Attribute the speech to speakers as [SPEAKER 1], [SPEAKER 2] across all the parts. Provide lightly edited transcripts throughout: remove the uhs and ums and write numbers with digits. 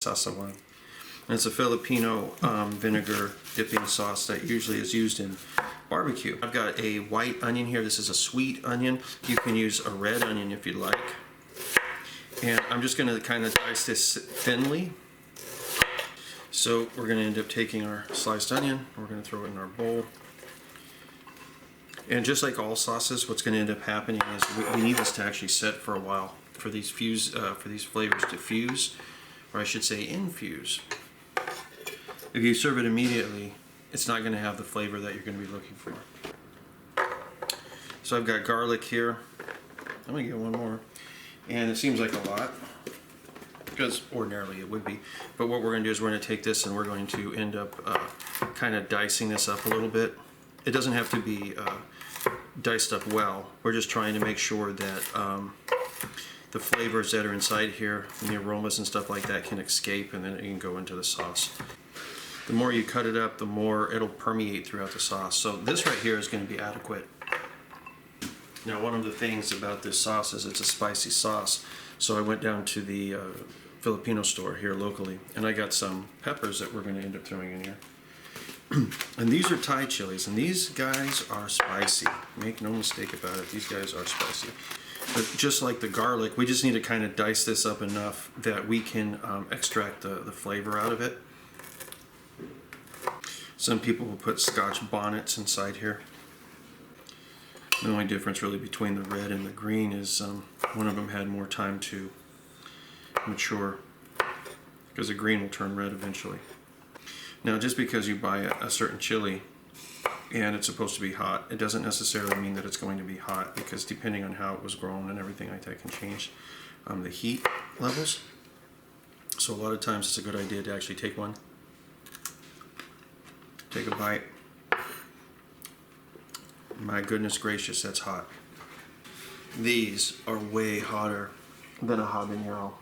[SPEAKER 1] sawsawan. And it's a Filipino vinegar dipping sauce that usually is used in barbecue. I've got a white onion here. This is a sweet onion. You can use a red onion if you'd like. And I'm just going to kind of dice this thinly. So we're going to end up taking our sliced onion, we're going to throw it in our bowl. And just like all sauces, what's going to end up happening is we need this to actually set for a while for these flavors to fuse, or I should say infuse. If you serve it immediately, it's not going to have the flavor that you're going to be looking for. So I've got garlic here. I'm going to get one more. And it seems like a lot, because ordinarily it would be. But what we're going to do is we're going to take this and we're going to end up kind of dicing this up a little bit. It doesn't have to be diced up well. We're just trying to make sure that the flavors that are inside here and the aromas and stuff like that can escape, and then it can go into the sauce. The more you cut it up, the more it'll permeate throughout the sauce. So this right here is going to be adequate. Now, one of the things about this sauce is it's a spicy sauce. So I went down to the Filipino store here locally, and I got some peppers that we're going to end up throwing in here. And these are Thai chilies, and these guys are spicy. Make no mistake about it, these guys are spicy. But just like the garlic, we just need to kind of dice this up enough that we can extract the flavor out of it. Some people will put Scotch bonnets inside here. The only difference really between the red and the green is one of them had more time to mature, because the green will turn red eventually. Now, just because you buy a certain chili and it's supposed to be hot, it doesn't necessarily mean that it's going to be hot, because depending on how it was grown and everything like that can change the heat levels. So a lot of times it's a good idea to actually take one, take a bite. My goodness gracious, that's hot. These are way hotter than a habanero.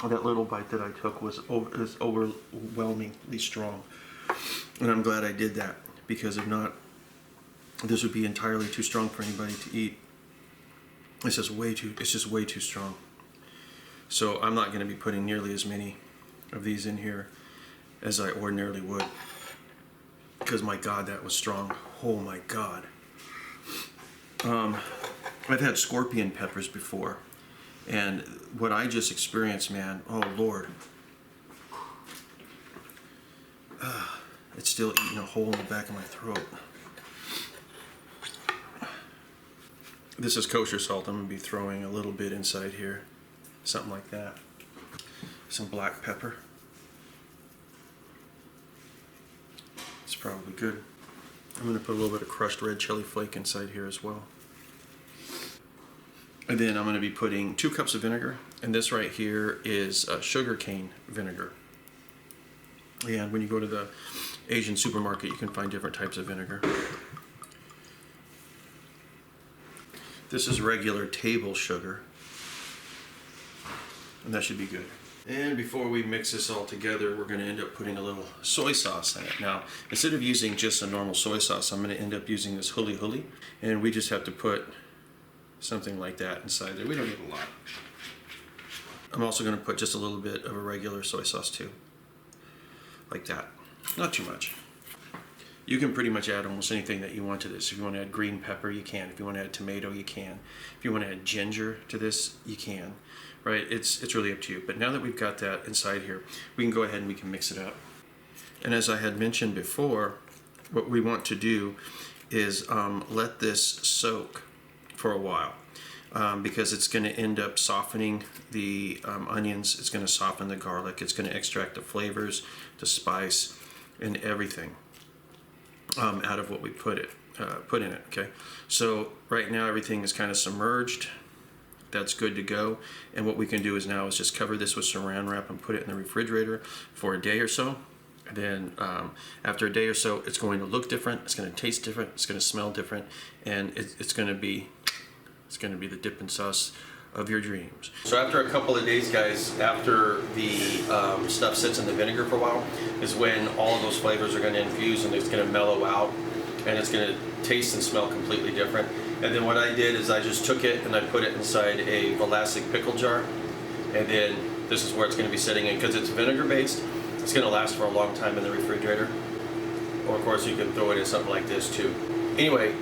[SPEAKER 1] That little bite that I took was overwhelmingly strong. And I'm glad I did that, because if not, this would be entirely too strong for anybody to eat. It's just way too strong. So I'm not going to be putting nearly as many of these in here as I ordinarily would, because my God, that was strong. Oh my God. I've had scorpion peppers before, and what I just experienced, man, oh Lord. It's still eating a hole in the back of my throat. This is kosher salt. I'm going to be throwing a little bit inside here. Something like that. Some black pepper. It's probably good. I'm going to put a little bit of crushed red chili flake inside here as well. And then I'm going to be putting 2 cups of vinegar. And this right here is sugar cane vinegar. And when you go to the Asian supermarket, you can find different types of vinegar. This is regular table sugar. And that should be good. And before we mix this all together, we're going to end up putting a little soy sauce in it. Now, instead of using just a normal soy sauce, I'm going to end up using this huli huli. And we just have to put something like that inside there. We don't need a lot. I'm also going to put just a little bit of a regular soy sauce too. Like that. Not too much. You can pretty much add almost anything that you want to this. If you want to add green pepper, you can. If you want to add tomato, you can. If you want to add ginger to this, you can. Right? It's really up to you. But now that we've got that inside here, we can go ahead and we can mix it up. And as I had mentioned before, what we want to do is let this soak for a while, because it's going to end up softening the onions. It's going to soften the garlic. It's going to extract the flavors, the spice, and everything out of what we put in it. Okay, so right now everything is kind of submerged. That's good to go. And what we can do is now is just cover this with saran wrap and put it in the refrigerator for a day or so. And then after a day or so, it's going to look different. It's going to taste different. It's going to smell different, and it's going to be the dipping sauce of your dreams. So after a couple of days, guys, after the stuff sits in the vinegar for a while, is when all of those flavors are going to infuse, and it's going to mellow out, and it's going to taste and smell completely different. And then what I did is I just took it and I put it inside a Vlasic pickle jar, and then this is where it's going to be sitting in, because it's vinegar based. It's going to last for a long time in the refrigerator. Or of course you can throw it in something like this too. Anyway,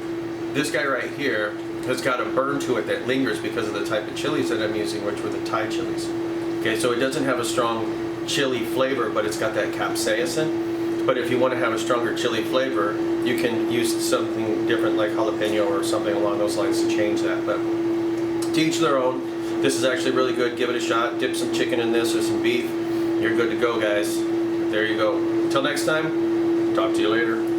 [SPEAKER 1] this guy right here has got a burn to it that lingers because of the type of chilies that I'm using, which were the Thai chilies. Okay, so it doesn't have a strong chili flavor, but it's got that capsaicin. But if you want to have a stronger chili flavor, you can use something different like jalapeno or something along those lines to change that. But to each their own. This is actually really good. Give it a shot. Dip some chicken in this or some beef. You're good to go, guys. There you go. Until next time, talk to you later.